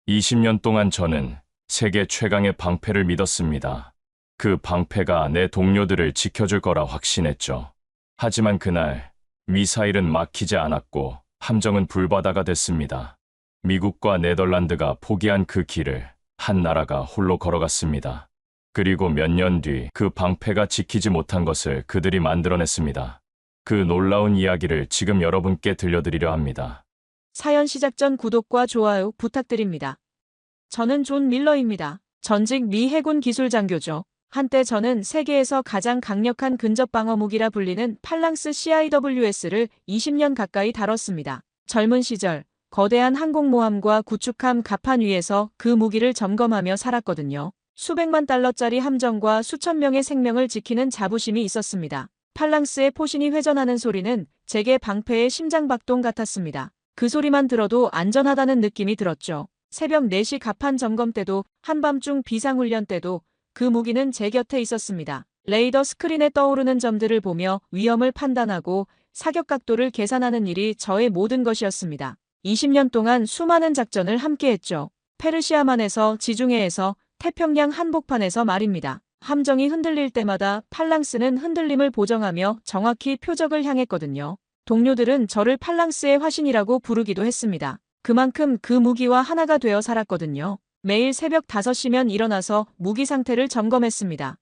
20년 동안 저는 세계 최강의 방패를 믿었습니다. 그 방패가 내 동료들을 지켜줄 거라 확신했죠. 하지만 그날 미사일은 막히지 않았고 함정은 불바다가 됐습니다. 미국과 네덜란드가 포기한 그 길을 한 나라가 홀로 걸어갔습니다. 그리고 몇 년 뒤 그 방패가 지키지 못한 것을 그들이 만들어냈습니다. 그 놀라운 이야기를 지금 여러분께 들려드리려 합니다. 사연 시작 전 구독과 좋아요 부탁드립니다. 저는 존 밀러입니다. 전직 미 해군 기술 장교죠. 한때 저는 세계에서 가장 강력한 근접 방어 무기라 불리는 팔랑스 CIWS를 20년 가까이 다뤘습니다. 젊은 시절 거대한 항공모함과 구축함 갑판 위에서 그 무기를 점검하며 살았거든요. 수백만 달러짜리 함정과 수천 명의 생명을 지키는 자부심이 있었습니다. 팔랑스의 포신이 회전하는 소리는 제게 방패의 심장박동 같았습니다. 그 소리만 들어도 안전하다는 느낌이 들었죠. 새벽 4시 갑판 점검 때도 한밤중 비상훈련 때도 그 무기는 제 곁에 있었습니다. 레이더 스크린에 떠오르는 점들을 보며 위험을 판단하고 사격 각도를 계산하는 일이 저의 모든 것이었습니다. 20년 동안 수많은 작전을 함께했죠. 페르시아만에서 지중해에서 태평양 한복판에서 말입니다. 함정이 흔들릴 때마다 팔랑스는 흔들림을 보정하며 정확히 표적을 향했거든요. 동료들은 저를 팔랑스의 화신이라고 부르기도 했습니다. 그만큼 그 무기와 하나가 되어 살았거든요. 매일 새벽 5시면 일어나서 무기 상태를 점검했습니다.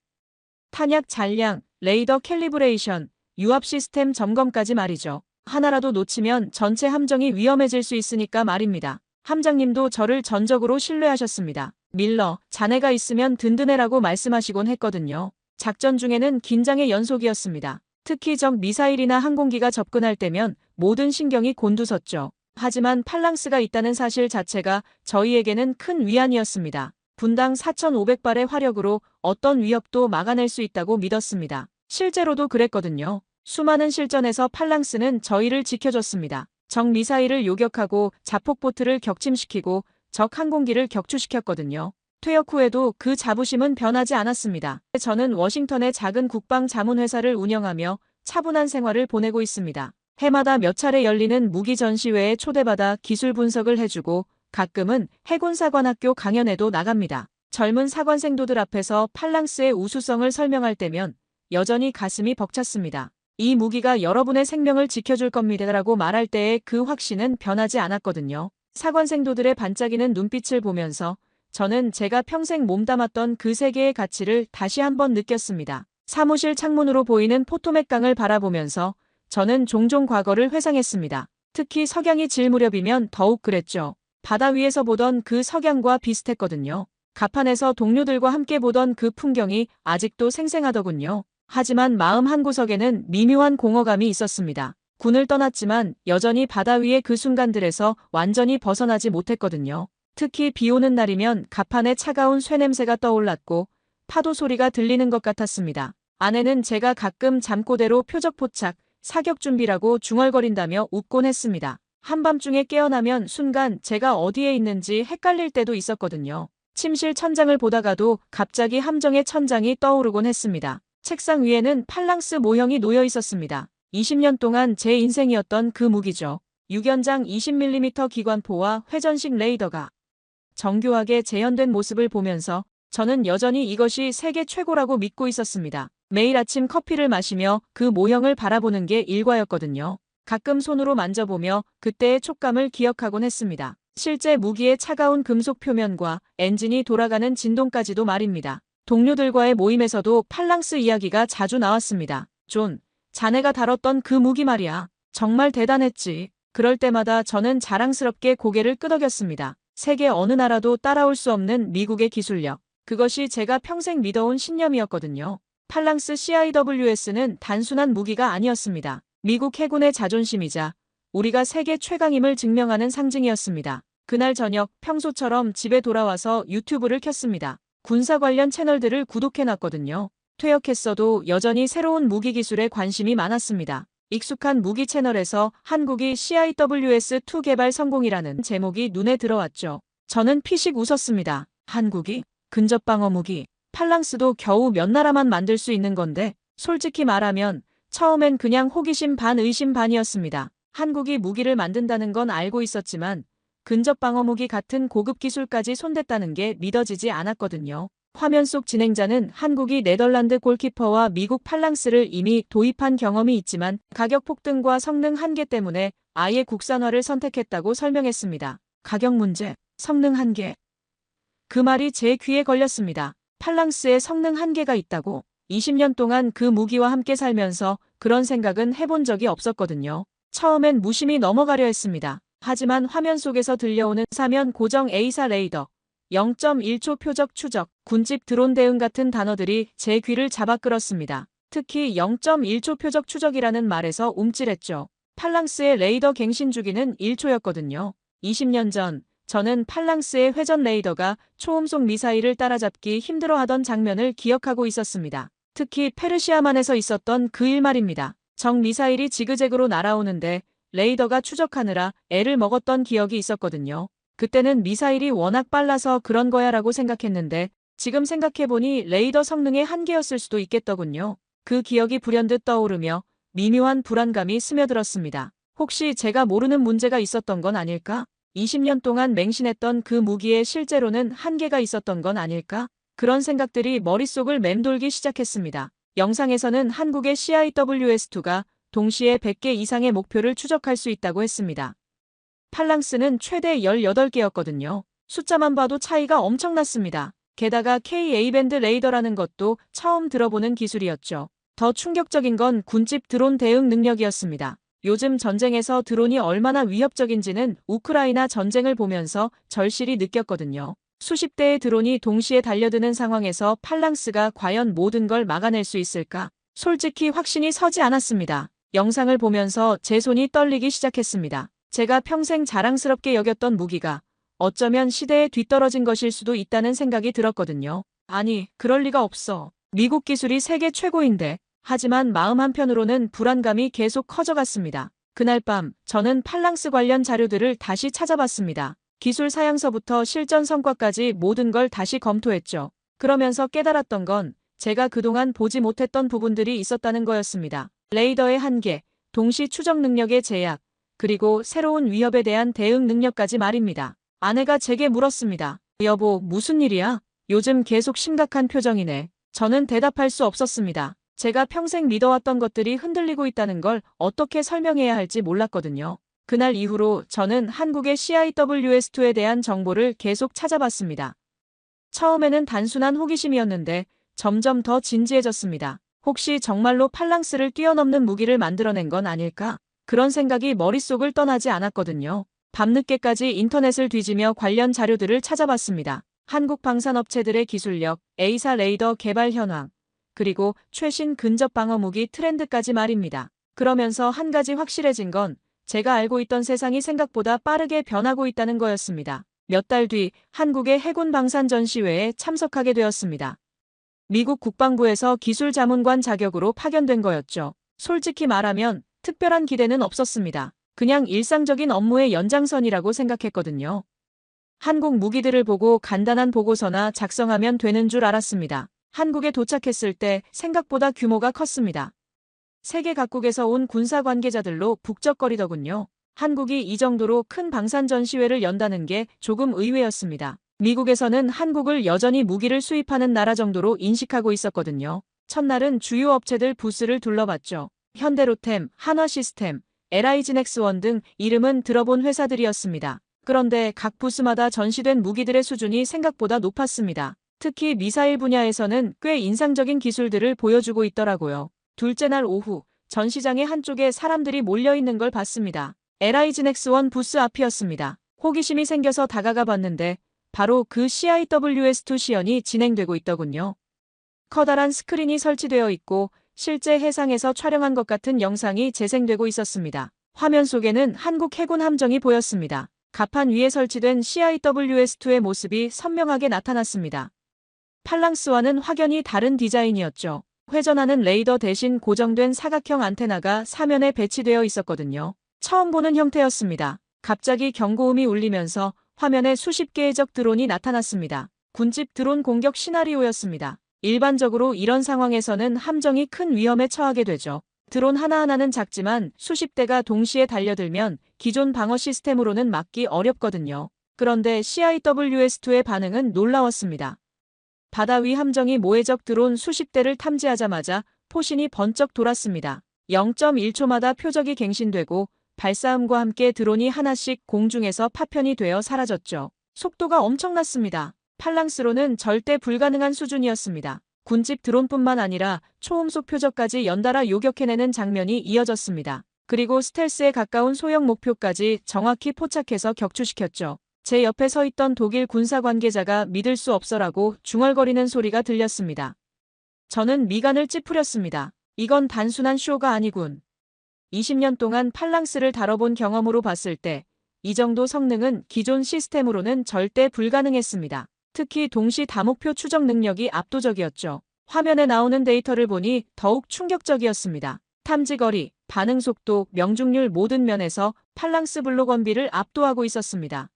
탄약 잔량, 레이더 캘리브레이션, 유압 시스템 점검까지 말이죠. 하나라도 놓치면 전체 함정이 위험해질 수 있으니까 말입니다. 함장님도 저를 전적으로 신뢰하셨습니다. 밀러, 자네가 있으면 든든해라고 말씀하시곤 했거든요. 작전 중에는 긴장의 연속이었습니다. 특히 적 미사일이나 항공기가 접근할 때면 모든 신경이 곤두섰죠. 하지만 팔랑스가 있다는 사실 자체가 저희에게는 큰 위안이었습니다. 분당 4,500발의 화력으로 어떤 위협도 막아낼 수 있다고 믿었습니다. 실제로도 그랬거든요. 수많은 실전에서 팔랑스는 저희를 지켜줬습니다. 적 미사일을 요격하고 자폭보트를 격침시키고 적 항공기를 격추시켰거든요. 퇴역 후에도 그 자부심은 변하지 않았습니다. 저는 워싱턴의 작은 국방 자문회사를 운영하며 차분한 생활을 보내고 있습니다. 해마다 몇 차례 열리는 무기 전시회에 초대받아 기술 분석을 해주고 가끔은 해군사관학교 강연에도 나갑니다. 젊은 사관생도들 앞에서 팔랑스의 우수성을 설명할 때면 여전히 가슴이 벅찼습니다. 이 무기가 여러분의 생명을 지켜줄 겁니다라고 말할 때의 그 확신은 변하지 않았거든요. 사관생도들의 반짝이는 눈빛을 보면서 저는 제가 평생 몸담았던 그 세계의 가치를 다시 한번 느꼈습니다. 사무실 창문으로 보이는 포토맥 강을 바라보면서 저는 종종 과거를 회상했습니다. 특히 석양이 질 무렵이면 더욱 그랬죠. 바다 위에서 보던 그 석양과 비슷했거든요. 갑판에서 동료들과 함께 보던 그 풍경이 아직도 생생하더군요. 하지만 마음 한구석에는 미묘한 공허감이 있었습니다. 군을 떠났지만 여전히 바다 위의 그 순간들에서 완전히 벗어나지 못했거든요. 특히 비 오는 날이면 갑판에 차가운 쇠냄새가 떠올랐고 파도 소리가 들리는 것 같았습니다. 아내는 제가 가끔 잠꼬대로 표적 포착, 사격 준비라고 중얼거린다며 웃곤 했습니다. 한밤중에 깨어나면 순간 제가 어디에 있는지 헷갈릴 때도 있었거든요. 침실 천장을 보다가도 갑자기 함정의 천장이 떠오르곤 했습니다. 책상 위에는 팔랑스 모형이 놓여 있었습니다. 20년 동안 제 인생이었던 그 무기죠. 6연장 20mm 기관포와 회전식 레이더가 정교하게 재현된 모습을 보면서 저는 여전히 이것이 세계 최고라고 믿고 있었습니다. 매일 아침 커피를 마시며 그 모형을 바라보는 게 일과였거든요. 가끔 손으로 만져보며 그때의 촉감을 기억하곤 했습니다. 실제 무기의 차가운 금속 표면과 엔진이 돌아가는 진동까지도 말입니다. 동료들과의 모임에서도 팔랑스 이야기가 자주 나왔습니다. 존, 자네가 다뤘던 그 무기 말이야. 정말 대단했지. 그럴 때마다 저는 자랑스럽게 고개를 끄덕였습니다. 세계 어느 나라도 따라올 수 없는 미국의 기술력. 그것이 제가 평생 믿어온 신념이었거든요. 팔랑스 CIWS는 단순한 무기가 아니었습니다. 미국 해군의 자존심이자 우리가 세계 최강임을 증명하는 상징이었습니다. 그날 저녁 평소처럼 집에 돌아와서 유튜브를 켰습니다. 군사 관련 채널들을 구독해놨거든요. 퇴역했어도 여전히 새로운 무기 기술에 관심이 많았습니다. 익숙한 무기 채널에서 한국이 CIWS2 개발 성공이라는 제목이 눈에 들어왔죠. 저는 피식 웃었습니다. 한국이? 근접방어 무기. 팔랑스도 겨우 몇 나라만 만들 수 있는 건데 솔직히 말하면 처음엔 그냥 호기심 반 의심 반이었습니다. 한국이 무기를 만든다는 건 알고 있었지만 근접 방어무기 같은 고급 기술까지 손댔다는 게 믿어지지 않았거든요. 화면 속 진행자는 한국이 네덜란드 골키퍼와 미국 팔랑스를 이미 도입한 경험이 있지만 가격 폭등과 성능 한계 때문에 아예 국산화를 선택했다고 설명했습니다. 가격 문제, 성능 한계. 그 말이 제 귀에 걸렸습니다. 팔랑스에 성능 한계가 있다고. 20년 동안 그 무기와 함께 살면서 그런 생각은 해본 적이 없었거든요. 처음엔 무심히 넘어가려 했습니다. 하지만 화면 속에서 들려오는 사면 고정 A사 레이더, 0.1초 표적 추적, 군집 드론 대응 같은 단어들이 제 귀를 잡아 끌었습니다. 특히 0.1초 표적 추적이라는 말에서 움찔했죠. 팔랑스의 레이더 갱신 주기는 1초였거든요. 20년 전 저는 팔랑스의 회전 레이더가 초음속 미사일을 따라잡기 힘들어하던 장면을 기억하고 있었습니다. 특히 페르시아만에서 있었던 그 일 말입니다. 적 미사일이 지그재그로 날아오는데 레이더가 추적하느라 애를 먹었던 기억이 있었거든요. 그때는 미사일이 워낙 빨라서 그런 거야 라고 생각했는데 지금 생각해보니 레이더 성능의 한계였을 수도 있겠더군요. 그 기억이 불현듯 떠오르며 미묘한 불안감이 스며들었습니다. 혹시 제가 모르는 문제가 있었던 건 아닐까? 20년 동안 맹신했던 그 무기에 실제로는 한계가 있었던 건 아닐까? 그런 생각들이 머릿속을 맴돌기 시작했습니다. 영상에서는 한국의 CIWS2가 동시에 100개 이상의 목표를 추적할 수 있다고 했습니다. 팔랑스는 최대 18개였거든요. 숫자만 봐도 차이가 엄청났습니다. 게다가 Ka-밴드 레이더라는 것도 처음 들어보는 기술이었죠. 더 충격적인 건 군집 드론 대응 능력이었습니다. 요즘 전쟁에서 드론이 얼마나 위협적인지는 우크라이나 전쟁을 보면서 절실히 느꼈거든요. 수십 대의 드론이 동시에 달려드는 상황에서 팔랑스가 과연 모든 걸 막아낼 수 있을까? 솔직히 확신이 서지 않았습니다. 영상을 보면서 제 손이 떨리기 시작했습니다. 제가 평생 자랑스럽게 여겼던 무기가 어쩌면 시대에 뒤떨어진 것일 수도 있다는 생각이 들었거든요. 아니, 그럴 리가 없어. 미국 기술이 세계 최고인데. 하지만 마음 한편으로는 불안감이 계속 커져갔습니다. 그날 밤 저는 팔랑스 관련 자료들을 다시 찾아봤습니다. 기술 사양서부터 실전 성과까지 모든 걸 다시 검토했죠. 그러면서 깨달았던 건 제가 그동안 보지 못했던 부분들이 있었다는 거였습니다. 레이더의 한계, 동시 추적 능력의 제약, 그리고 새로운 위협에 대한 대응 능력까지 말입니다. 아내가 제게 물었습니다. 여보, 무슨 일이야? 요즘 계속 심각한 표정이네. 저는 대답할 수 없었습니다. 제가 평생 믿어왔던 것들이 흔들리고 있다는 걸 어떻게 설명해야 할지 몰랐거든요. 그날 이후로 저는 한국의 CIWS2에 대한 정보를 계속 찾아봤습니다. 처음에는 단순한 호기심이었는데 점점 더 진지해졌습니다. 혹시 정말로 팔랑스를 뛰어넘는 무기를 만들어낸 건 아닐까? 그런 생각이 머릿속을 떠나지 않았거든요. 밤늦게까지 인터넷을 뒤지며 관련 자료들을 찾아봤습니다. 한국 방산업체들의 기술력, A사 레이더 개발 현황, 그리고 최신 근접 방어 무기 트렌드까지 말입니다. 그러면서 한 가지 확실해진 건 제가 알고 있던 세상이 생각보다 빠르게 변하고 있다는 거였습니다. 몇 달 뒤 한국의 해군 방산 전시회에 참석하게 되었습니다. 미국 국방부에서 기술 자문관 자격으로 파견된 거였죠. 솔직히 말하면 특별한 기대는 없었습니다. 그냥 일상적인 업무의 연장선이라고 생각했거든요. 한국 무기들을 보고 간단한 보고서나 작성하면 되는 줄 알았습니다. 한국에 도착했을 때 생각보다 규모가 컸습니다. 세계 각국에서 온 군사 관계자들로 북적거리더군요. 한국이 이 정도로 큰 방산 전시회를 연다는 게 조금 의외였습니다. 미국에서는 한국을 여전히 무기를 수입하는 나라 정도로 인식하고 있었거든요. 첫날은 주요 업체들 부스를 둘러봤죠. 현대로템, 한화시스템, LI지넥스원 등 이름은 들어본 회사들이었습니다. 그런데 각 부스마다 전시된 무기들의 수준이 생각보다 높았습니다. 특히 미사일 분야에서는 꽤 인상적인 기술들을 보여주고 있더라고요. 둘째 날 오후, 전시장의 한쪽에 사람들이 몰려있는 걸 봤습니다. LI지넥스원 부스 앞이었습니다. 호기심이 생겨서 다가가 봤는데 바로 그 CIWS2 시연이 진행되고 있더군요. 커다란 스크린이 설치되어 있고 실제 해상에서 촬영한 것 같은 영상이 재생되고 있었습니다. 화면 속에는 한국 해군 함정이 보였습니다. 갑판 위에 설치된 CIWS2의 모습이 선명하게 나타났습니다. 팔랑스와는 확연히 다른 디자인이었죠. 회전하는 레이더 대신 고정된 사각형 안테나가 사면에 배치되어 있었거든요. 처음 보는 형태였습니다. 갑자기 경고음이 울리면서 화면에 수십 개의 적 드론이 나타났습니다. 군집 드론 공격 시나리오였습니다. 일반적으로 이런 상황에서는 함정이 큰 위험에 처하게 되죠. 드론 하나하나는 작지만 수십 대가 동시에 달려들면 기존 방어 시스템으로는 막기 어렵거든요. 그런데 CIWS2의 반응은 놀라웠습니다. 바다 위 함정이 모해적 드론 수십 대를 탐지하자마자 포신이 번쩍 돌았습니다. 0.1초마다 표적이 갱신되고 발사음과 함께 드론이 하나씩 공중에서 파편이 되어 사라졌죠. 속도가 엄청났습니다. 팔랑스로는 절대 불가능한 수준이었습니다. 군집 드론뿐만 아니라 초음속 표적까지 연달아 요격해내는 장면이 이어졌습니다. 그리고 스텔스에 가까운 소형 목표까지 정확히 포착해서 격추시켰죠. 제 옆에 서 있던 독일 군사 관계자가 믿을 수 없어라고 중얼거리는 소리가 들렸습니다. 저는 미간을 찌푸렸습니다. 이건 단순한 쇼가 아니군. 20년 동안 팔랑스를 다뤄본 경험으로 봤을 때 이 정도 성능은 기존 시스템으로는 절대 불가능했습니다. 특히 동시 다목표 추적 능력이 압도적이었죠. 화면에 나오는 데이터를 보니 더욱 충격적이었습니다. 탐지거리, 반응 속도, 명중률 모든 면에서 팔랑스 블록원비를 압도하고 있었습니다.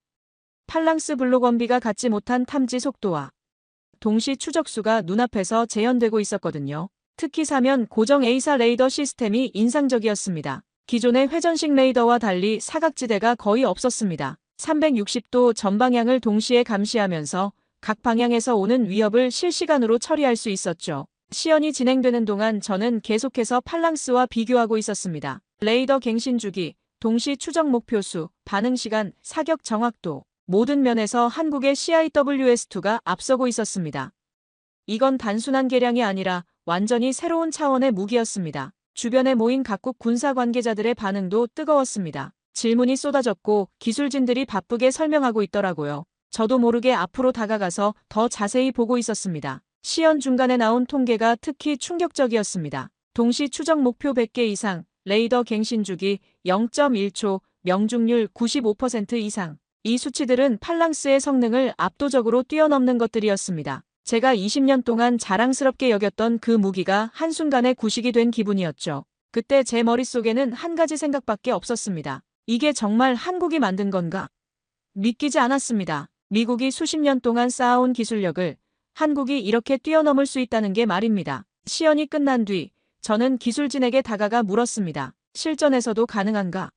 팔랑스 블록원비가 갖지 못한 탐지 속도와 동시 추적수가 눈앞에서 재현되고 있었거든요. 특히 사면 고정 A사 레이더 시스템이 인상적이었습니다. 기존의 회전식 레이더와 달리 사각지대가 거의 없었습니다. 360도 전방향을 동시에 감시하면서 각 방향에서 오는 위협을 실시간으로 처리할 수 있었죠. 시연이 진행되는 동안 저는 계속해서 팔랑스와 비교하고 있었습니다. 레이더 갱신 주기, 동시 추적 목표수, 반응 시간, 사격 정확도, 모든 면에서 한국의 CIWS2가 앞서고 있었습니다. 이건 단순한 개량이 아니라 완전히 새로운 차원의 무기였습니다. 주변에 모인 각국 군사 관계자들의 반응도 뜨거웠습니다. 질문이 쏟아졌고 기술진들이 바쁘게 설명하고 있더라고요. 저도 모르게 앞으로 다가가서 더 자세히 보고 있었습니다. 시연 중간에 나온 통계가 특히 충격적이었습니다. 동시 추적 목표 100개 이상, 레이더 갱신 주기 0.1초, 명중률 95% 이상. 이 수치들은 팔랑스의 성능을 압도적으로 뛰어넘는 것들이었습니다. 제가 20년 동안 자랑스럽게 여겼던 그 무기가 한순간에 구식이 된 기분이었죠. 그때 제 머릿속에는 한 가지 생각밖에 없었습니다. 이게 정말 한국이 만든 건가? 믿기지 않았습니다. 미국이 수십 년 동안 쌓아온 기술력을 한국이 이렇게 뛰어넘을 수 있다는 게 말입니다. 시연이 끝난 뒤 저는 기술진에게 다가가 물었습니다. 실전에서도 가능한가?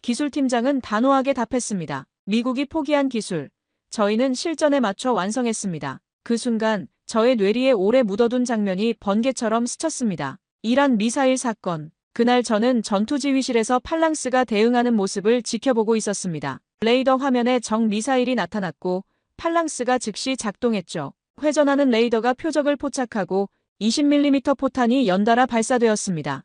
기술팀장은 단호하게 답했습니다. 미국이 포기한 기술, 저희는 실전에 맞춰 완성했습니다. 그 순간 저의 뇌리에 오래 묻어둔 장면이 번개처럼 스쳤습니다. 이란 미사일 사건. 그날 저는 전투지휘실에서 팔랑스가 대응하는 모습을 지켜보고 있었습니다. 레이더 화면에 적 미사일이 나타났고 팔랑스가 즉시 작동했죠. 회전하는 레이더가 표적을 포착하고 20mm 포탄이 연달아 발사되었습니다.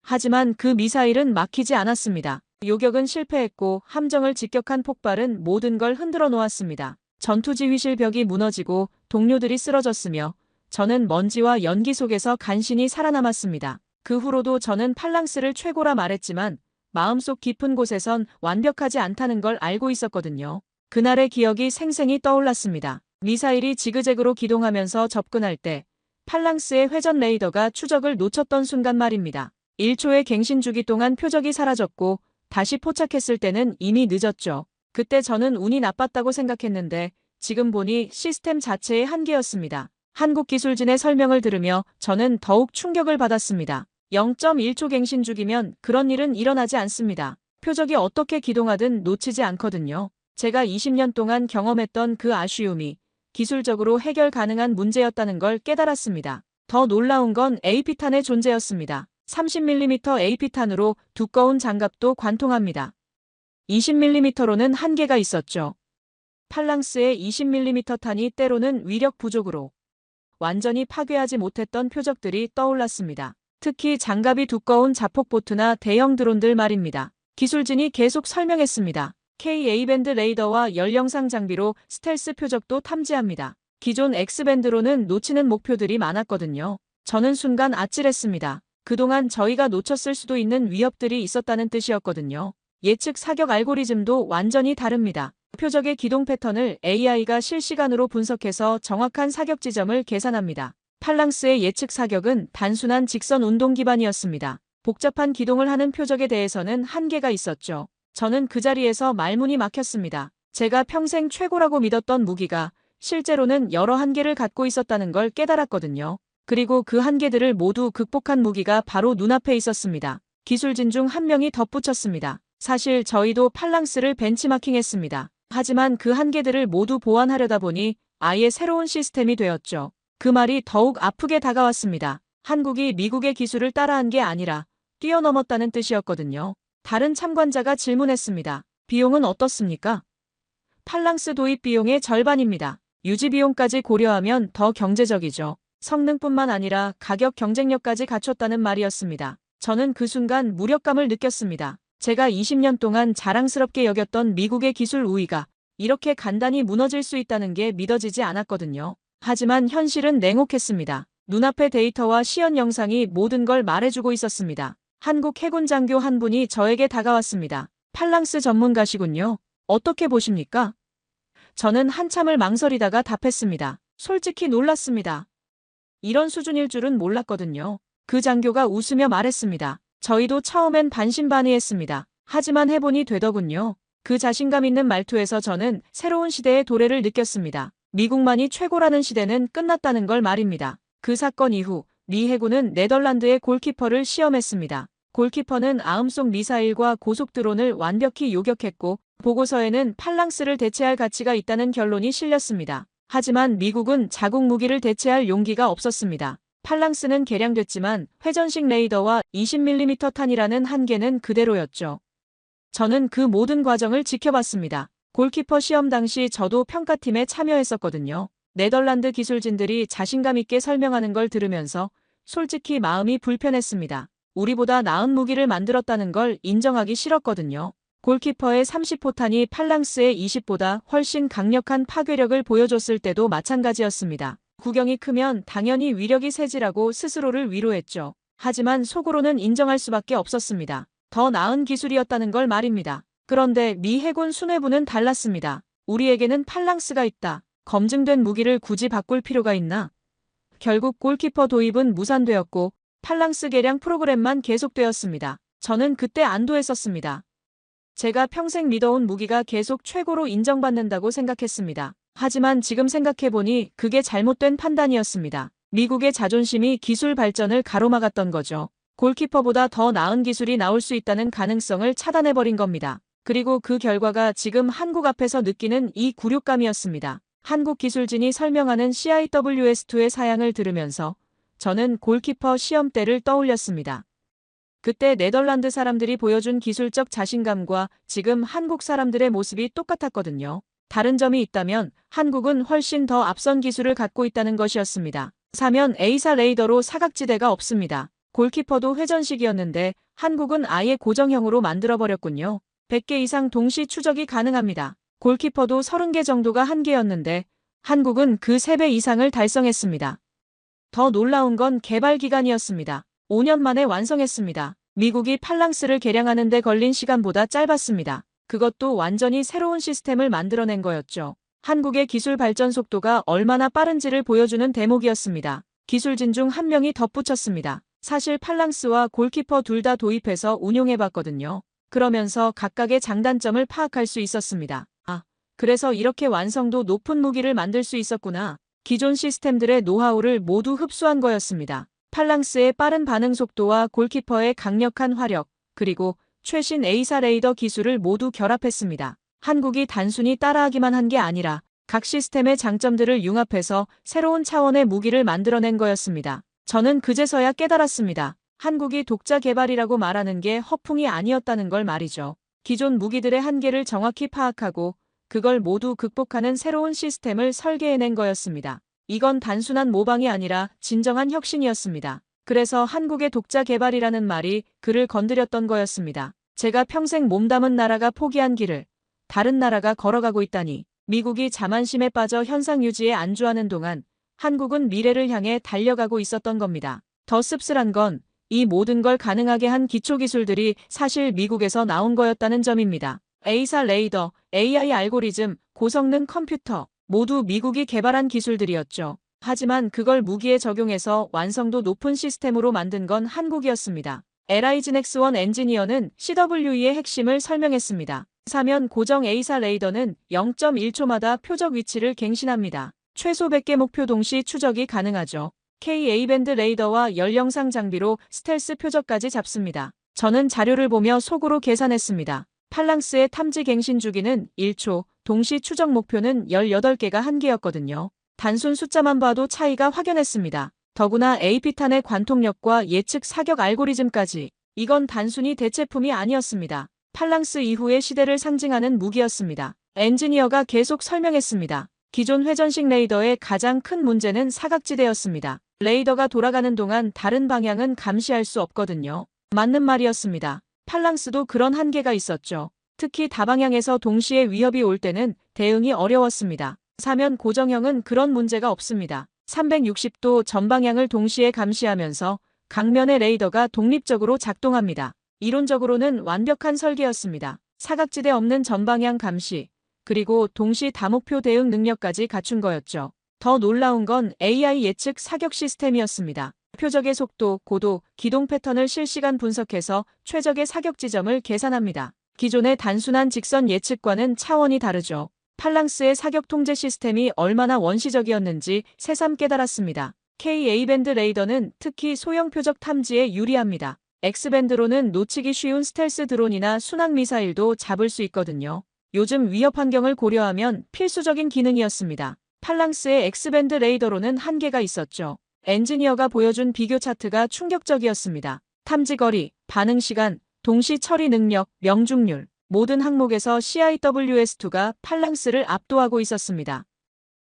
하지만 그 미사일은 막히지 않았습니다. 요격은 실패했고 함정을 직격한 폭발은 모든 걸 흔들어 놓았습니다. 전투지휘실 벽이 무너지고 동료들이 쓰러졌으며 저는 먼지와 연기 속에서 간신히 살아남았습니다. 그 후로도 저는 팔랑스를 최고라 말했지만 마음속 깊은 곳에선 완벽하지 않다는 걸 알고 있었거든요. 그날의 기억이 생생히 떠올랐습니다. 미사일이 지그재그로 기동하면서 접근할 때 팔랑스의 회전 레이더가 추적을 놓쳤던 순간 말입니다. 1초의 갱신 주기 동안 표적이 사라졌고 다시 포착했을 때는 이미 늦었죠. 그때 저는 운이 나빴다고 생각했는데 지금 보니 시스템 자체의 한계였습니다. 한국 기술진의 설명을 들으며 저는 더욱 충격을 받았습니다. 0.1초 갱신 주기면 그런 일은 일어나지 않습니다. 표적이 어떻게 기동하든 놓치지 않거든요. 제가 20년 동안 경험했던 그 아쉬움이 기술적으로 해결 가능한 문제였다는 걸 깨달았습니다. 더 놀라운 건 AP탄의 존재였습니다. 30mm AP탄으로 두꺼운 장갑도 관통합니다. 20mm로는 한계가 있었죠. 팔랑스의 20mm 탄이 때로는 위력 부족으로 완전히 파괴하지 못했던 표적들이 떠올랐습니다. 특히 장갑이 두꺼운 자폭보트나 대형 드론들 말입니다. 기술진이 계속 설명했습니다. Ka-밴드 레이더와 열영상 장비로 스텔스 표적도 탐지합니다. 기존 X밴드로는 놓치는 목표들이 많았거든요. 저는 순간 아찔했습니다. 그동안 저희가 놓쳤을 수도 있는 위협들이 있었다는 뜻이었거든요. 예측 사격 알고리즘도 완전히 다릅니다. 표적의 기동 패턴을 AI가 실시간으로 분석해서 정확한 사격 지점을 계산합니다. 팔랑스의 예측 사격은 단순한 직선 운동 기반이었습니다. 복잡한 기동을 하는 표적에 대해서는 한계가 있었죠. 저는 그 자리에서 말문이 막혔습니다. 제가 평생 최고라고 믿었던 무기가 실제로는 여러 한계를 갖고 있었다는 걸 깨달았거든요. 그리고 그 한계들을 모두 극복한 무기가 바로 눈앞에 있었습니다. 기술진 중 한 명이 덧붙였습니다. 사실 저희도 팔랑스를 벤치마킹했습니다. 하지만 그 한계들을 모두 보완하려다 보니 아예 새로운 시스템이 되었죠. 그 말이 더욱 아프게 다가왔습니다. 한국이 미국의 기술을 따라한 게 아니라 뛰어넘었다는 뜻이었거든요. 다른 참관자가 질문했습니다. 비용은 어떻습니까? 팔랑스 도입 비용의 절반입니다. 유지 비용까지 고려하면 더 경제적이죠. 성능뿐만 아니라 가격 경쟁력까지 갖췄다는 말이었습니다. 저는 그 순간 무력감을 느꼈습니다. 제가 20년 동안 자랑스럽게 여겼던 미국의 기술 우위가 이렇게 간단히 무너질 수 있다는 게 믿어지지 않았거든요. 하지만 현실은 냉혹했습니다. 눈앞의 데이터와 시연 영상이 모든 걸 말해주고 있었습니다. 한국 해군 장교 한 분이 저에게 다가왔습니다. 팔랑스 전문가시군요. 어떻게 보십니까? 저는 한참을 망설이다가 답했습니다. 솔직히 놀랐습니다. 이런 수준일 줄은 몰랐거든요. 그 장교가 웃으며 말했습니다. 저희도 처음엔 반신반의했습니다. 하지만 해보니 되더군요. 그 자신감 있는 말투에서 저는 새로운 시대의 도래를 느꼈습니다. 미국만이 최고라는 시대는 끝났다는 걸 말입니다. 그 사건 이후 미 해군은 네덜란드의 골키퍼를 시험했습니다. 골키퍼는 아음속 미사일과 고속 드론을 완벽히 요격했고 보고서에는 팔랑스를 대체할 가치가 있다는 결론이 실렸습니다. 하지만 미국은 자국 무기를 대체할 용기가 없었습니다. 팔랑스는 개량됐지만 회전식 레이더와 20mm 탄이라는 한계는 그대로였죠. 저는 그 모든 과정을 지켜봤습니다. 골키퍼 시험 당시 저도 평가팀에 참여했었거든요. 네덜란드 기술진들이 자신감 있게 설명하는 걸 들으면서 솔직히 마음이 불편했습니다. 우리보다 나은 무기를 만들었다는 걸 인정하기 싫었거든요. 골키퍼의 30포탄이 팔랑스의 20보다 훨씬 강력한 파괴력을 보여줬을 때도 마찬가지였습니다. 구경이 크면 당연히 위력이 세지라고 스스로를 위로했죠. 하지만 속으로는 인정할 수밖에 없었습니다. 더 나은 기술이었다는 걸 말입니다. 그런데 미 해군 수뇌부는 달랐습니다. 우리에게는 팔랑스가 있다. 검증된 무기를 굳이 바꿀 필요가 있나? 결국 골키퍼 도입은 무산되었고 팔랑스 개량 프로그램만 계속되었습니다. 저는 그때 안도했었습니다. 제가 평생 믿어온 무기가 계속 최고로 인정받는다고 생각했습니다. 하지만 지금 생각해보니 그게 잘못된 판단이었습니다. 미국의 자존심이 기술 발전을 가로막았던 거죠. 골키퍼보다 더 나은 기술이 나올 수 있다는 가능성을 차단해버린 겁니다. 그리고 그 결과가 지금 한국 앞에서 느끼는 이 굴욕감이었습니다. 한국 기술진이 설명하는 CIWS2의 사양을 들으면서 저는 골키퍼 시험 때를 떠올렸습니다. 그때 네덜란드 사람들이 보여준 기술적 자신감과 지금 한국 사람들의 모습이 똑같았거든요. 다른 점이 있다면 한국은 훨씬 더 앞선 기술을 갖고 있다는 것이었습니다. 사면 A사 레이더로 사각지대가 없습니다. 골키퍼도 회전식이었는데 한국은 아예 고정형으로 만들어버렸군요. 100개 이상 동시 추적이 가능합니다. 골키퍼도 30개 정도가 한계였는데 한국은 그 3배 이상을 달성했습니다. 더 놀라운 건 개발 기간이었습니다. 5년 만에 완성했습니다. 미국이 팔랑스를 개량하는 데 걸린 시간보다 짧았습니다. 그것도 완전히 새로운 시스템을 만들어낸 거였죠. 한국의 기술 발전 속도가 얼마나 빠른지를 보여주는 대목이었습니다. 기술진 중 한 명이 덧붙였습니다. 사실 팔랑스와 골키퍼 둘 다 도입해서 운용해봤거든요. 그러면서 각각의 장단점을 파악할 수 있었습니다. 그래서 이렇게 완성도 높은 무기를 만들 수 있었구나. 기존 시스템들의 노하우를 모두 흡수한 거였습니다. 팔랑스의 빠른 반응 속도와 골키퍼의 강력한 화력, 그리고 최신 A사 레이더 기술을 모두 결합했습니다. 한국이 단순히 따라하기만 한 게 아니라 각 시스템의 장점들을 융합해서 새로운 차원의 무기를 만들어낸 거였습니다. 저는 그제서야 깨달았습니다. 한국이 독자 개발이라고 말하는 게 허풍이 아니었다는 걸 말이죠. 기존 무기들의 한계를 정확히 파악하고 그걸 모두 극복하는 새로운 시스템을 설계해낸 거였습니다. 이건 단순한 모방이 아니라 진정한 혁신이었습니다. 그래서 한국의 독자 개발이라는 말이 그를 건드렸던 거였습니다. 제가 평생 몸담은 나라가 포기한 길을 다른 나라가 걸어가고 있다니. 미국이 자만심에 빠져 현상 유지에 안주하는 동안 한국은 미래를 향해 달려가고 있었던 겁니다. 더 씁쓸한 건 이 모든 걸 가능하게 한 기초기술들이 사실 미국에서 나온 거였다는 점입니다. A사 레이더, AI 알고리즘, 고성능 컴퓨터 모두 미국이 개발한 기술들이었죠. 하지만 그걸 무기에 적용해서 완성도 높은 시스템으로 만든 건 한국이었습니다. LIGNX1 엔지니어는 CWE의 핵심을 설명했습니다. 사면 고정 A사 레이더는 0.1초마다 표적 위치를 갱신합니다. 최소 100개 목표 동시 추적이 가능하죠. KA-밴드 레이더와 열영상 장비로 스텔스 표적까지 잡습니다. 저는 자료를 보며 속으로 계산했습니다. 팔랑스의 탐지 갱신 주기는 1초, 동시 추적 목표는 18개가 한계였거든요. 단순 숫자만 봐도 차이가 확연했습니다. 더구나 AP탄의 관통력과 예측 사격 알고리즘까지. 이건 단순히 대체품이 아니었습니다. 팔랑스 이후의 시대를 상징하는 무기였습니다. 엔지니어가 계속 설명했습니다. 기존 회전식 레이더의 가장 큰 문제는 사각지대였습니다. 레이더가 돌아가는 동안 다른 방향은 감시할 수 없거든요. 맞는 말이었습니다. 팔랑스도 그런 한계가 있었죠. 특히 다방향에서 동시에 위협이 올 때는 대응이 어려웠습니다. 사면 고정형은 그런 문제가 없습니다. 360도 전방향을 동시에 감시하면서 각면의 레이더가 독립적으로 작동합니다. 이론적으로는 완벽한 설계였습니다. 사각지대 없는 전방향 감시, 그리고 동시 다목표 대응 능력까지 갖춘 거였죠. 더 놀라운 건 AI 예측 사격 시스템이었습니다. 표적의 속도, 고도, 기동 패턴을 실시간 분석해서 최적의 사격 지점을 계산합니다. 기존의 단순한 직선 예측과는 차원이 다르죠. 팔랑스의 사격 통제 시스템이 얼마나 원시적이었는지 새삼 깨달았습니다. KA-밴드 레이더는 특히 소형 표적 탐지에 유리합니다. X밴드로는 놓치기 쉬운 스텔스 드론이나 순항 미사일도 잡을 수 있거든요. 요즘 위협 환경을 고려하면 필수적인 기능이었습니다. 팔랑스의 X밴드 레이더로는 한계가 있었죠. 엔지니어가 보여준 비교 차트가 충격적이었습니다. 탐지 거리, 반응 시간, 동시 처리 능력, 명중률. 모든 항목에서 CIWS2가 팔랑스를 압도하고 있었습니다.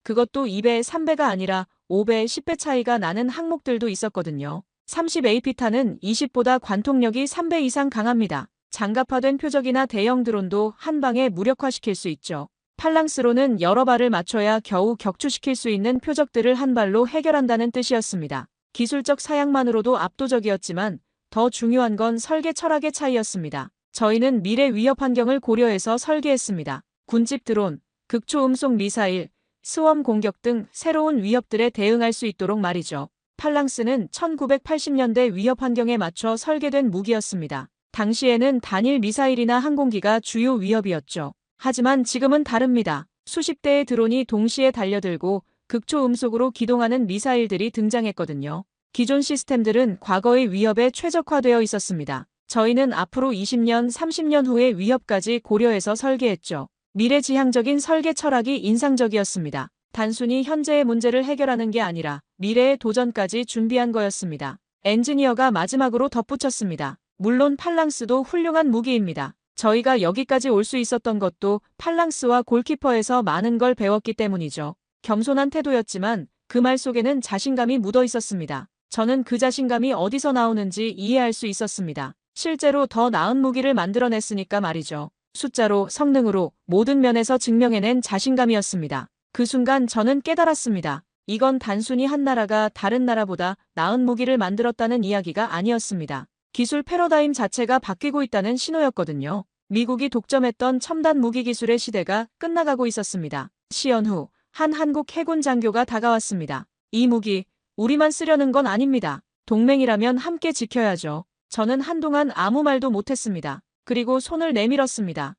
그것도 2배, 3배가 아니라 5배, 10배 차이가 나는 항목들도 있었거든요. 30AP탄은 20보다 관통력이 3배 이상 강합니다. 장갑화된 표적이나 대형 드론도 한 방에 무력화시킬 수 있죠. 팔랑스로는 여러 발을 맞춰야 겨우 격추시킬 수 있는 표적들을 한 발로 해결한다는 뜻이었습니다. 기술적 사양만으로도 압도적이었지만 더 중요한 건 설계 철학의 차이였습니다. 저희는 미래 위협 환경을 고려해서 설계했습니다. 군집 드론, 극초음속 미사일, 스웜 공격 등 새로운 위협들에 대응할 수 있도록 말이죠. 팔랑스는 1980년대 위협 환경에 맞춰 설계된 무기였습니다. 당시에는 단일 미사일이나 항공기가 주요 위협이었죠. 하지만 지금은 다릅니다. 수십 대의 드론이 동시에 달려들고 극초음속으로 기동하는 미사일들이 등장했거든요. 기존 시스템들은 과거의 위협에 최적화되어 있었습니다. 저희는 앞으로 20년, 30년 후의 위협까지 고려해서 설계했죠. 미래지향적인 설계 철학이 인상적이었습니다. 단순히 현재의 문제를 해결하는 게 아니라 미래의 도전까지 준비한 거였습니다. 엔지니어가 마지막으로 덧붙였습니다. 물론 팔랑스도 훌륭한 무기입니다. 저희가 여기까지 올 수 있었던 것도 팔랑스와 골키퍼에서 많은 걸 배웠기 때문이죠. 겸손한 태도였지만 그 말 속에는 자신감이 묻어 있었습니다. 저는 그 자신감이 어디서 나오는지 이해할 수 있었습니다. 실제로 더 나은 무기를 만들어냈으니까 말이죠. 숫자로, 성능으로 모든 면에서 증명해낸 자신감이었습니다. 그 순간 저는 깨달았습니다. 이건 단순히 한 나라가 다른 나라보다 나은 무기를 만들었다는 이야기가 아니었습니다. 기술 패러다임 자체가 바뀌고 있다는 신호였거든요. 미국이 독점했던 첨단 무기 기술의 시대가 끝나가고 있었습니다. 시연 후 한 한국 해군 장교가 다가왔습니다. 이 무기 우리만 쓰려는 건 아닙니다. 동맹이라면 함께 지켜야죠. 저는 한동안 아무 말도 못했습니다. 그리고 손을 내밀었습니다.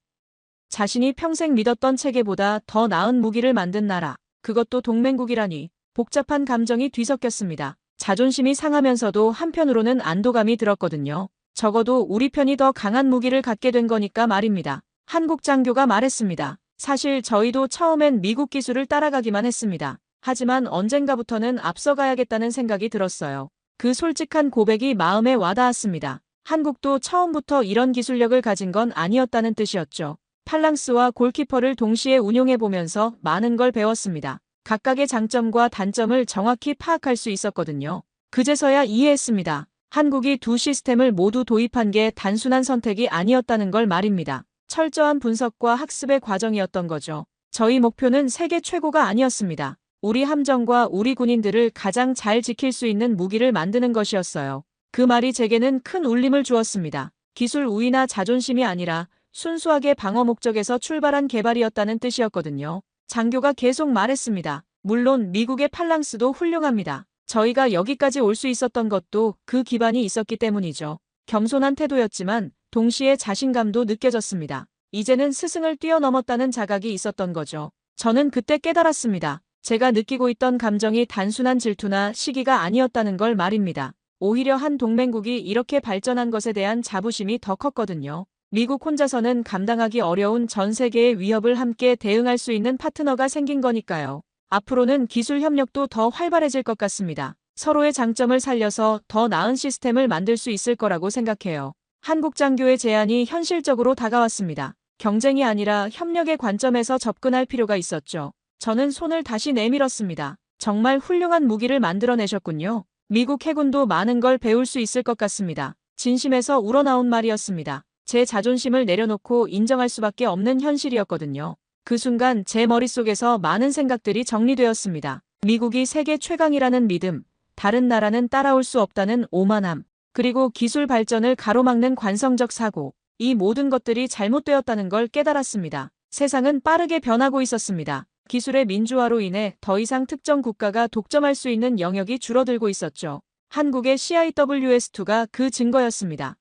자신이 평생 믿었던 체계보다 더 나은 무기를 만든 나라, 그것도 동맹국이라니. 복잡한 감정이 뒤섞였습니다. 자존심이 상하면서도 한편으로는 안도감이 들었거든요. 적어도 우리 편이 더 강한 무기를 갖게 된 거니까 말입니다. 한국 장교가 말했습니다. 사실 저희도 처음엔 미국 기술을 따라가기만 했습니다. 하지만 언젠가부터는 앞서가야겠다는 생각이 들었어요. 그 솔직한 고백이 마음에 와닿았습니다. 한국도 처음부터 이런 기술력을 가진 건 아니었다는 뜻이었죠. 팔랑스와 골키퍼를 동시에 운용해보면서 많은 걸 배웠습니다. 각각의 장점과 단점을 정확히 파악할 수 있었거든요. 그제서야 이해했습니다. 한국이 두 시스템을 모두 도입한 게 단순한 선택이 아니었다는 걸 말입니다. 철저한 분석과 학습의 과정이었던 거죠. 저희 목표는 세계 최고가 아니었습니다. 우리 함정과 우리 군인들을 가장 잘 지킬 수 있는 무기를 만드는 것이었어요. 그 말이 제게는 큰 울림을 주었습니다. 기술 우위나 자존심이 아니라 순수하게 방어 목적에서 출발한 개발이었다는 뜻이었거든요. 장교가 계속 말했습니다. 물론 미국의 팔랑스도 훌륭합니다. 저희가 여기까지 올 수 있었던 것도 그 기반이 있었기 때문이죠. 겸손한 태도였지만 동시에 자신감도 느껴졌습니다. 이제는 스승을 뛰어넘었다는 자각이 있었던 거죠. 저는 그때 깨달았습니다. 제가 느끼고 있던 감정이 단순한 질투나 시기가 아니었다는 걸 말입니다. 오히려 한 동맹국이 이렇게 발전한 것에 대한 자부심이 더 컸거든요. 미국 혼자서는 감당하기 어려운 전 세계의 위협을 함께 대응할 수 있는 파트너가 생긴 거니까요. 앞으로는 기술 협력도 더 활발해질 것 같습니다. 서로의 장점을 살려서 더 나은 시스템을 만들 수 있을 거라고 생각해요. 한국 장교의 제안이 현실적으로 다가왔습니다. 경쟁이 아니라 협력의 관점에서 접근할 필요가 있었죠. 저는 손을 다시 내밀었습니다. 정말 훌륭한 무기를 만들어내셨군요. 미국 해군도 많은 걸 배울 수 있을 것 같습니다. 진심에서 우러나온 말이었습니다. 제 자존심을 내려놓고 인정할 수밖에 없는 현실이었거든요. 그 순간 제 머릿속에서 많은 생각들이 정리되었습니다. 미국이 세계 최강이라는 믿음, 다른 나라는 따라올 수 없다는 오만함, 그리고 기술 발전을 가로막는 관성적 사고, 이 모든 것들이 잘못되었다는 걸 깨달았습니다. 세상은 빠르게 변하고 있었습니다. 기술의 민주화로 인해 더 이상 특정 국가가 독점할 수 있는 영역이 줄어들고 있었죠. 한국의 CIWS2가 그 증거였습니다.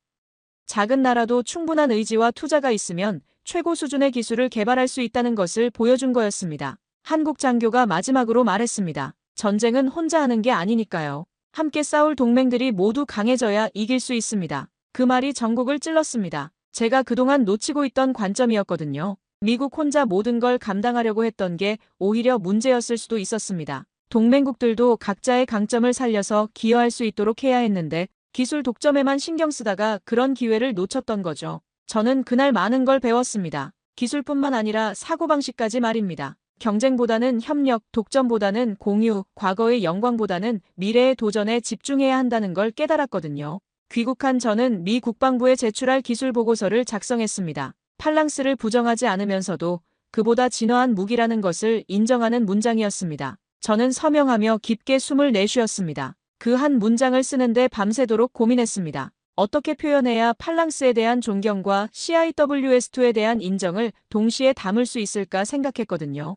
작은 나라도 충분한 의지와 투자가 있으면 최고 수준의 기술을 개발할 수 있다는 것을 보여준 거였습니다. 한국 장교가 마지막으로 말했습니다. 전쟁은 혼자 하는 게 아니니까요. 함께 싸울 동맹들이 모두 강해져야 이길 수 있습니다. 그 말이 전국을 찔렀습니다. 제가 그동안 놓치고 있던 관점이었거든요. 미국 혼자 모든 걸 감당하려고 했던 게 오히려 문제였을 수도 있었습니다. 동맹국들도 각자의 강점을 살려서 기여할 수 있도록 해야 했는데 기술 독점에만 신경 쓰다가 그런 기회를 놓쳤던 거죠. 저는 그날 많은 걸 배웠습니다. 기술뿐만 아니라 사고방식까지 말입니다. 경쟁보다는 협력, 독점보다는 공유, 과거의 영광보다는 미래의 도전에 집중해야 한다는 걸 깨달았거든요. 귀국한 저는 미 국방부에 제출할 기술 보고서를 작성했습니다. 팔랑스를 부정하지 않으면서도 그보다 진화한 무기라는 것을 인정하는 문장이었습니다. 저는 서명하며 깊게 숨을 내쉬었습니다. 그 한 문장을 쓰는데 밤새도록 고민했습니다. 어떻게 표현해야 팔랑스에 대한 존경과 CIWS2에 대한 인정을 동시에 담을 수 있을까 생각했거든요.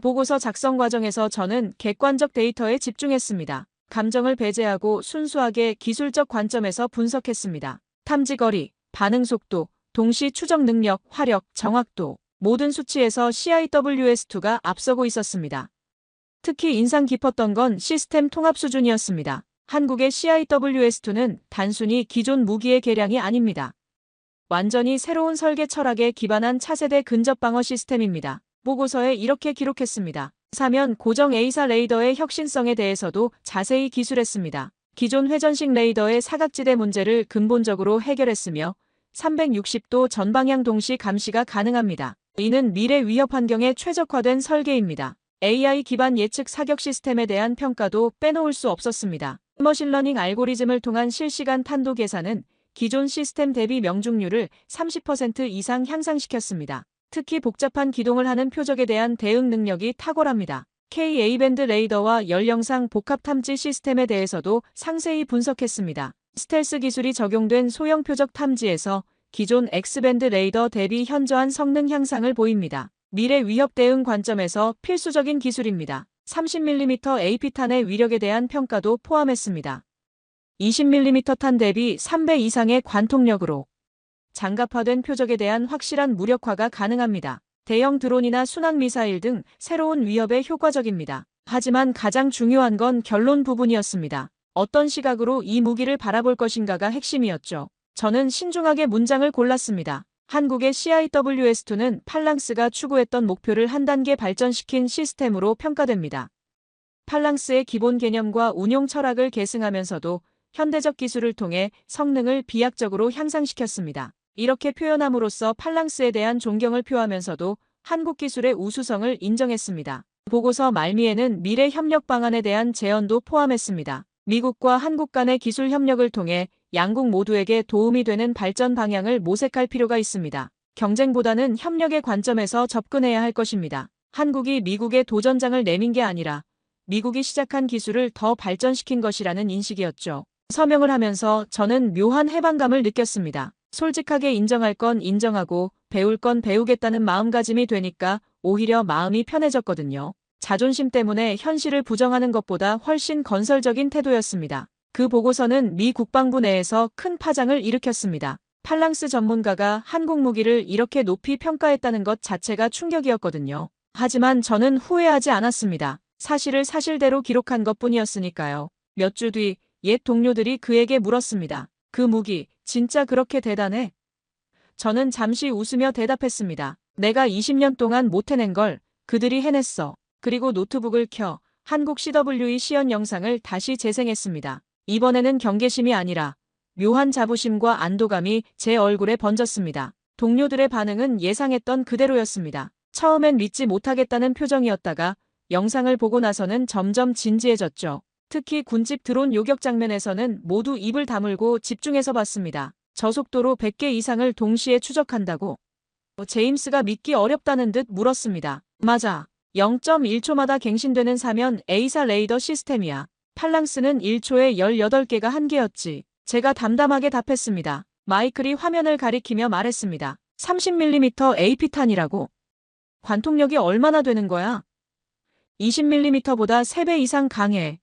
보고서 작성 과정에서 저는 객관적 데이터에 집중했습니다. 감정을 배제하고 순수하게 기술적 관점에서 분석했습니다. 탐지거리, 반응 속도, 동시 추적 능력, 화력, 정확도, 모든 수치에서 CIWS2가 앞서고 있었습니다. 특히 인상 깊었던 건 시스템 통합 수준이었습니다. 한국의 CIWS2는 단순히 기존 무기의 개량이 아닙니다. 완전히 새로운 설계 철학에 기반한 차세대 근접 방어 시스템입니다. 보고서에 이렇게 기록했습니다. 사면 고정 A사 레이더의 혁신성에 대해서도 자세히 기술했습니다. 기존 회전식 레이더의 사각지대 문제를 근본적으로 해결했으며 360도 전방향 동시 감시가 가능합니다. 이는 미래 위협 환경에 최적화된 설계입니다. AI 기반 예측 사격 시스템에 대한 평가도 빼놓을 수 없었습니다. 머신러닝 알고리즘을 통한 실시간 탄도 계산은 기존 시스템 대비 명중률을 30% 이상 향상시켰습니다. 특히 복잡한 기동을 하는 표적에 대한 대응 능력이 탁월합니다. Ka-밴드 레이더와 열영상 복합 탐지 시스템에 대해서도 상세히 분석했습니다. 스텔스 기술이 적용된 소형 표적 탐지에서 기존 X밴드 레이더 대비 현저한 성능 향상을 보입니다. 미래 위협 대응 관점에서 필수적인 기술입니다. 30mm AP탄의 위력에 대한 평가도 포함했습니다. 20mm 탄 대비 3배 이상의 관통력으로 장갑화된 표적에 대한 확실한 무력화가 가능합니다. 대형 드론이나 순항미사일 등 새로운 위협에 효과적입니다. 하지만 가장 중요한 건 결론 부분이었습니다. 어떤 시각으로 이 무기를 바라볼 것인가가 핵심이었죠. 저는 신중하게 문장을 골랐습니다. 한국의 CIWS2는 팔랑스가 추구했던 목표를 한 단계 발전시킨 시스템으로 평가됩니다. 팔랑스의 기본 개념과 운용 철학을 계승하면서도 현대적 기술을 통해 성능을 비약적으로 향상시켰습니다. 이렇게 표현함으로써 팔랑스에 대한 존경을 표하면서도 한국 기술의 우수성을 인정했습니다. 보고서 말미에는 미래 협력 방안에 대한 제언도 포함했습니다. 미국과 한국 간의 기술 협력을 통해 양국 모두에게 도움이 되는 발전 방향을 모색할 필요가 있습니다. 경쟁보다는 협력의 관점에서 접근해야 할 것입니다. 한국이 미국에 도전장을 내민 게 아니라 미국이 시작한 기술을 더 발전시킨 것이라는 인식이었죠. 서명을 하면서 저는 묘한 해방감을 느꼈습니다. 솔직하게 인정할 건 인정하고 배울 건 배우겠다는 마음가짐이 되니까 오히려 마음이 편해졌거든요. 자존심 때문에 현실을 부정하는 것보다 훨씬 건설적인 태도였습니다. 그 보고서는 미 국방부 내에서 큰 파장을 일으켰습니다. 팔랑스 전문가가 한국 무기를 이렇게 높이 평가했다는 것 자체가 충격이었거든요. 하지만 저는 후회하지 않았습니다. 사실을 사실대로 기록한 것뿐이었으니까요. 몇 주 뒤 옛 동료들이 그에게 물었습니다. 그 무기 진짜 그렇게 대단해? 저는 잠시 웃으며 대답했습니다. 내가 20년 동안 못 해낸 걸 그들이 해냈어. 그리고 노트북을 켜 한국 CWE 시연 영상을 다시 재생했습니다. 이번에는 경계심이 아니라 묘한 자부심과 안도감이 제 얼굴에 번졌습니다. 동료들의 반응은 예상했던 그대로였습니다. 처음엔 믿지 못하겠다는 표정이었다가 영상을 보고 나서는 점점 진지해졌죠. 특히 군집 드론 요격 장면에서는 모두 입을 다물고 집중해서 봤습니다. 저속도로 100개 이상을 동시에 추적한다고? 제임스가 믿기 어렵다는 듯 물었습니다. 맞아. 0.1초마다 갱신되는 사면 A사 레이더 시스템이야. 팔랑스는 1초에 18개가 한계였지. 제가 담담하게 답했습니다. 마이클이 화면을 가리키며 말했습니다. 30mm AP탄이라고. 관통력이 얼마나 되는 거야? 20mm보다 3배 이상 강해.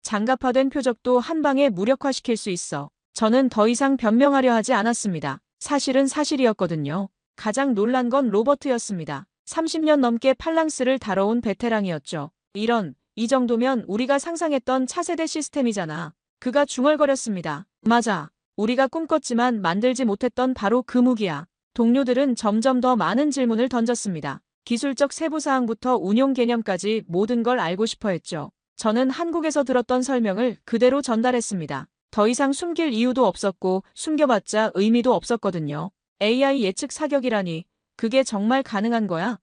장갑화된 표적도 한 방에 무력화시킬 수 있어. 저는 더 이상 변명하려 하지 않았습니다. 사실은 사실이었거든요. 가장 놀란 건 로버트였습니다. 30년 넘게 팔랑스를 다뤄온 베테랑이었죠. 이 정도면 우리가 상상했던 차세대 시스템이잖아. 그가 중얼거렸습니다. 맞아. 우리가 꿈꿨지만 만들지 못했던 바로 그 무기야. 동료들은 점점 더 많은 질문을 던졌습니다. 기술적 세부사항부터 운용 개념까지 모든 걸 알고 싶어 했죠. 저는 한국에서 들었던 설명을 그대로 전달했습니다. 더 이상 숨길 이유도 없었고 숨겨봤자 의미도 없었거든요. AI 예측 사격이라니 그게 정말 가능한 거야?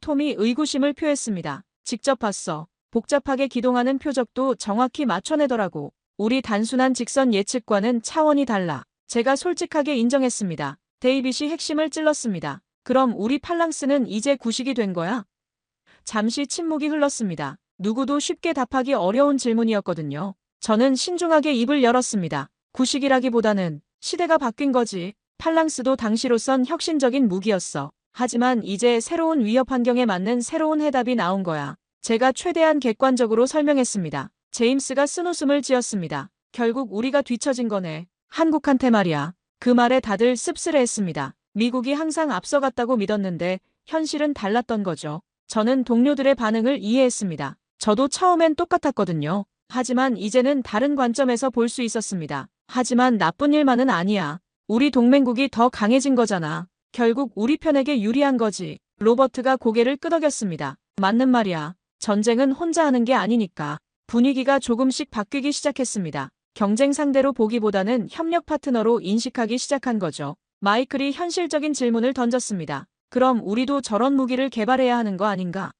톰이 의구심을 표했습니다. 직접 봤어. 복잡하게 기동하는 표적도 정확히 맞춰내더라고. 우리 단순한 직선 예측과는 차원이 달라. 제가 솔직하게 인정했습니다. 데이빗이 핵심을 찔렀습니다. 그럼 우리 팔랑스는 이제 구식이 된 거야? 잠시 침묵이 흘렀습니다. 누구도 쉽게 답하기 어려운 질문이었거든요. 저는 신중하게 입을 열었습니다. 구식이라기보다는 시대가 바뀐 거지. 팔랑스도 당시로선 혁신적인 무기였어. 하지만 이제 새로운 위협 환경에 맞는 새로운 해답이 나온 거야. 제가 최대한 객관적으로 설명했습니다. 제임스가 쓴웃음을 지었습니다. 결국 우리가 뒤처진 거네. 한국한테 말이야. 그 말에 다들 씁쓸해했습니다. 미국이 항상 앞서갔다고 믿었는데 현실은 달랐던 거죠. 저는 동료들의 반응을 이해했습니다. 저도 처음엔 똑같았거든요. 하지만 이제는 다른 관점에서 볼 수 있었습니다. 하지만 나쁜 일만은 아니야. 우리 동맹국이 더 강해진 거잖아. 결국 우리 편에게 유리한 거지. 로버트가 고개를 끄덕였습니다. 맞는 말이야. 전쟁은 혼자 하는 게 아니니까. 분위기가 조금씩 바뀌기 시작했습니다. 경쟁 상대로 보기보다는 협력 파트너로 인식하기 시작한 거죠. 마이클이 현실적인 질문을 던졌습니다. 그럼 우리도 저런 무기를 개발해야 하는 거 아닌가?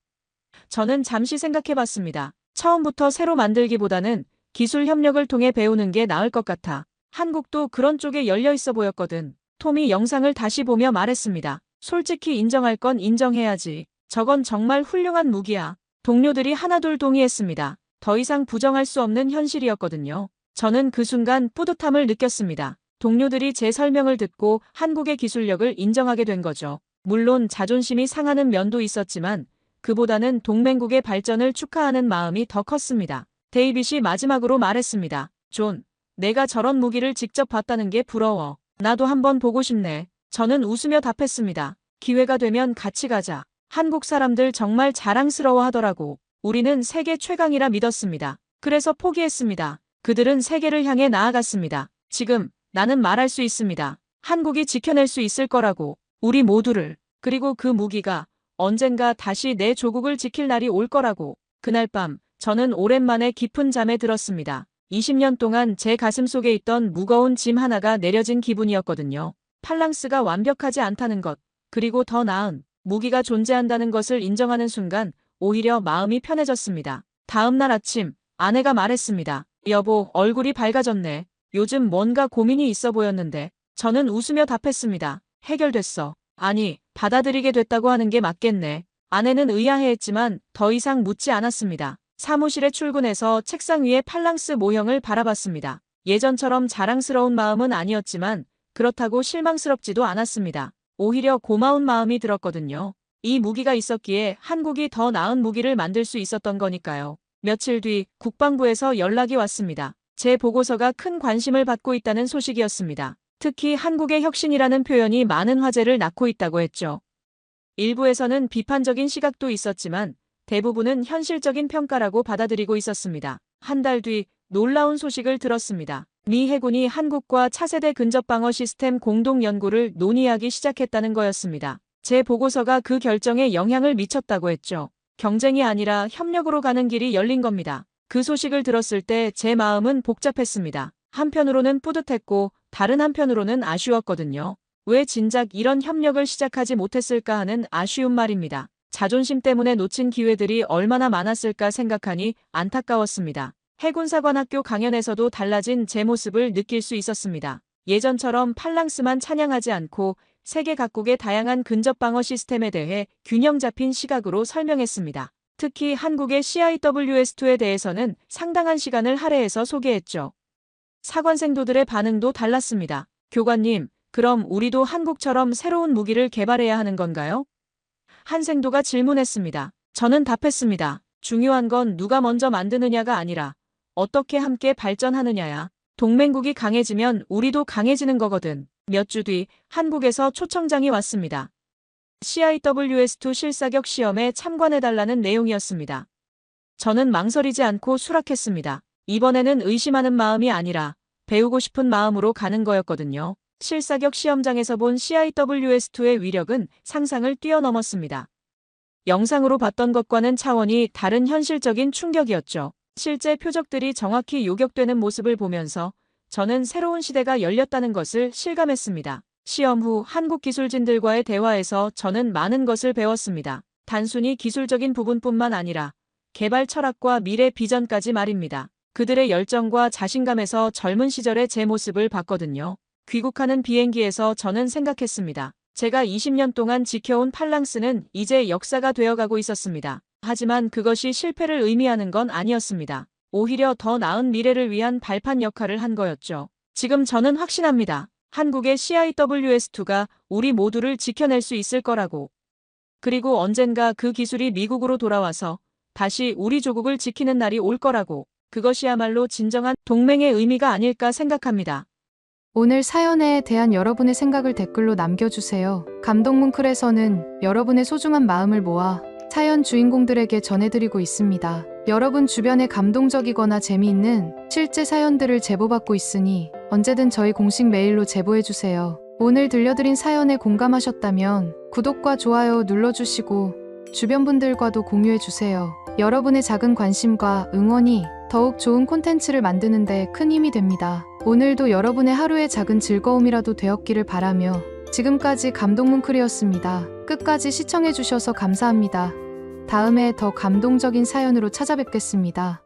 저는 잠시 생각해봤습니다. 처음부터 새로 만들기보다는 기술 협력을 통해 배우는 게 나을 것 같아. 한국도 그런 쪽에 열려 있어 보였거든. 톰이 영상을 다시 보며 말했습니다. 솔직히 인정할 건 인정해야지. 저건 정말 훌륭한 무기야. 동료들이 하나둘 동의했습니다. 더 이상 부정할 수 없는 현실이었거든요. 저는 그 순간 뿌듯함을 느꼈습니다. 동료들이 제 설명을 듣고 한국의 기술력을 인정하게 된 거죠. 물론 자존심이 상하는 면도 있었지만 그보다는 동맹국의 발전을 축하하는 마음이 더 컸습니다. 데이빗이 마지막으로 말했습니다. 존, 내가 저런 무기를 직접 봤다는 게 부러워. 나도 한번 보고 싶네. 저는 웃으며 답했습니다. 기회가 되면 같이 가자. 한국 사람들 정말 자랑스러워 하더라고. 우리는 세계 최강이라 믿었습니다. 그래서 포기했습니다. 그들은 세계를 향해 나아갔습니다. 지금 나는 말할 수 있습니다. 한국이 지켜낼 수 있을 거라고. 우리 모두를. 그리고 그 무기가 언젠가 다시 내 조국을 지킬 날이 올 거라고. 그날 밤 저는 오랜만에 깊은 잠에 들었습니다. 20년 동안 제 가슴 속에 있던 무거운 짐 하나가 내려진 기분이었거든요. 팔랑스가 완벽하지 않다는 것, 그리고 더 나은 무기가 존재한다는 것을 인정하는 순간 오히려 마음이 편해졌습니다. 다음 날 아침 아내가 말했습니다. 여보, 얼굴이 밝아졌네. 요즘 뭔가 고민이 있어 보였는데. 저는 웃으며 답했습니다. 해결됐어. 아니, 받아들이게 됐다고 하는 게 맞겠네. 아내는 의아해했지만 더 이상 묻지 않았습니다. 사무실에 출근해서 책상 위에 팔랑스 모형을 바라봤습니다. 예전처럼 자랑스러운 마음은 아니었지만 그렇다고 실망스럽지도 않았습니다. 오히려 고마운 마음이 들었거든요. 이 무기가 있었기에 한국이 더 나은 무기를 만들 수 있었던 거니까요. 며칠 뒤 국방부에서 연락이 왔습니다. 제 보고서가 큰 관심을 받고 있다는 소식이었습니다. 특히 한국의 혁신이라는 표현이 많은 화제를 낳고 있다고 했죠. 일부에서는 비판적인 시각도 있었지만 대부분은 현실적인 평가라고 받아들이고 있었습니다. 한 달 뒤 놀라운 소식을 들었습니다. 미 해군이 한국과 차세대 근접방어 시스템 공동 연구를 논의하기 시작했다는 거였습니다. 제 보고서가 그 결정에 영향을 미쳤다고 했죠. 경쟁이 아니라 협력으로 가는 길이 열린 겁니다. 그 소식을 들었을 때 제 마음은 복잡했습니다. 한편으로는 뿌듯했고 다른 한편으로는 아쉬웠거든요. 왜 진작 이런 협력을 시작하지 못했을까 하는 아쉬운 말입니다. 자존심 때문에 놓친 기회들이 얼마나 많았을까 생각하니 안타까웠습니다. 해군사관학교 강연에서도 달라진 제 모습을 느낄 수 있었습니다. 예전처럼 팔랑스만 찬양하지 않고 세계 각국의 다양한 근접방어 시스템에 대해 균형 잡힌 시각으로 설명했습니다. 특히 한국의 CIWS2에 대해서는 상당한 시간을 할애해서 소개했죠. 사관생도들의 반응도 달랐습니다. 교관님, 그럼 우리도 한국처럼 새로운 무기를 개발해야 하는 건가요? 한 생도가 질문했습니다. 저는 답했습니다. 중요한 건 누가 먼저 만드느냐가 아니라 어떻게 함께 발전하느냐야. 동맹국이 강해지면 우리도 강해지는 거거든. 몇 주 뒤 한국에서 초청장이 왔습니다. CIWS2 실사격 시험에 참관해달라는 내용이었습니다. 저는 망설이지 않고 수락했습니다. 이번에는 의심하는 마음이 아니라 배우고 싶은 마음으로 가는 거였거든요. 실사격 시험장에서 본 CIWS2의 위력은 상상을 뛰어넘었습니다. 영상으로 봤던 것과는 차원이 다른 현실적인 충격이었죠. 실제 표적들이 정확히 요격되는 모습을 보면서 저는 새로운 시대가 열렸다는 것을 실감했습니다. 시험 후 한국 기술진들과의 대화에서 저는 많은 것을 배웠습니다. 단순히 기술적인 부분뿐만 아니라 개발 철학과 미래 비전까지 말입니다. 그들의 열정과 자신감에서 젊은 시절의 제 모습을 봤거든요. 귀국하는 비행기에서 저는 생각했습니다. 제가 20년 동안 지켜온 팔랑스는 이제 역사가 되어가고 있었습니다. 하지만 그것이 실패를 의미하는 건 아니었습니다. 오히려 더 나은 미래를 위한 발판 역할을 한 거였죠. 지금 저는 확신합니다. 한국의 CIWS2가 우리 모두를 지켜낼 수 있을 거라고. 그리고 언젠가 그 기술이 미국으로 돌아와서 다시 우리 조국을 지키는 날이 올 거라고. 그것이야말로 진정한 동맹의 의미가 아닐까 생각합니다. 오늘 사연에 대한 여러분의 생각을 댓글로 남겨주세요. 감동문클에서는 여러분의 소중한 마음을 모아 사연 주인공들에게 전해드리고 있습니다. 여러분 주변에 감동적이거나 재미있는 실제 사연들을 제보받고 있으니 언제든 저희 공식 메일로 제보해주세요. 오늘 들려드린 사연에 공감하셨다면 구독과 좋아요 눌러주시고 주변 분들과도 공유해주세요. 여러분의 작은 관심과 응원이 더욱 좋은 콘텐츠를 만드는 데 큰 힘이 됩니다. 오늘도 여러분의 하루의 작은 즐거움이라도 되었기를 바라며 지금까지 감동문클이었습니다. 끝까지 시청해주셔서 감사합니다. 다음에 더 감동적인 사연으로 찾아뵙겠습니다.